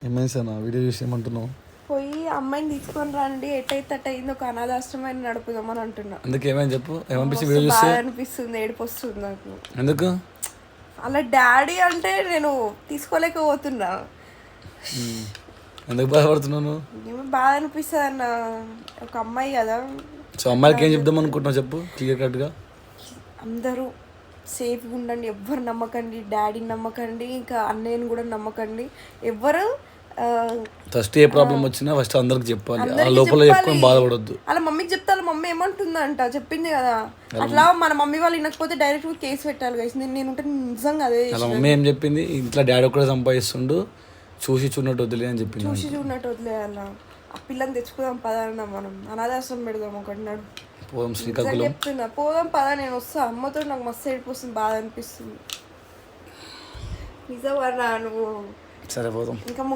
ఏమైంది సార్ నా వీడియో చూసి ఏమంటున్నావు? పోయి అమ్మాయిని తీసుకొని రండి, ఎటైతే అట్ అయింది, ఒక అనాథాశ్రమాన్ని నడుపుదామని అంటున్నా. అందుకు ఏమైంది చెప్పు, ఏమనిపించింది మస్తు వీడియో చూస్తే? బాధ అనిపిస్తుంది, ఏడుపు వస్తుంది నాకు. ఎందుకు? అలా డాడీ అంటే నేను తీసుకోలేకపోతున్నా. ఎందుకు బాధపడుతున్నాను? ఏమో బాధ అనిపిస్తుంది అన్న, ఒక అమ్మాయి కదా. సో అమ్మాయికి ఏం చెప్దాం అనుకుంటున్నావు చెప్పు క్లియర్ కట్గా. అందరూ సేఫ్గా ఉండండి, ఎవ్వరు నమ్మకండి, డాడీని నమ్మకండి, ఇంకా అన్నయ్యని కూడా నమ్మకండి. ఎవ్వరు ఫస్ట్ ఏ ప్రాబ్లం వచ్చినా ఫస్ట్ అందరికి చెప్పాలి, ఆ లోపల చెప్పుకొని బాధపడొద్దు. అలా మమ్మీకి చెప్తే వాళ్ళ మమ్మీ ఏమంటుందంట, చెప్పింది కదా. అట్లా మన మమ్మీ వాళ్ళు వినకపోతే డైరెక్ట్ కేసు పెట్టాలి గైస్. నేను ఉంటే నిజంగా అదే. అలా మమ్మీ ఏం చెప్పింది, ఇంట్లో డాడీ ఒక్కడే సంపాదిస్తుండు, చూసి చూడనట్టు వదిలే అని చెప్పింది. చూసి చూడనట్టు వదిలేయాల. ఆ పిల్లని తెచ్చుకుందాం పదాన్న, మనం అనాథాశ్రమం పెడదాం ఒకటి నాడు. పోదాం శ్రీకాకుళం. చెప్తున్నా పోదాం పదా, నేను వస్తా. అమ్మతో నాకు మస్తు ఏడిపోతుంది, బాధ అనిపిస్తుంది నిజం. నువ్వు సరే పోదాం. ఇంకా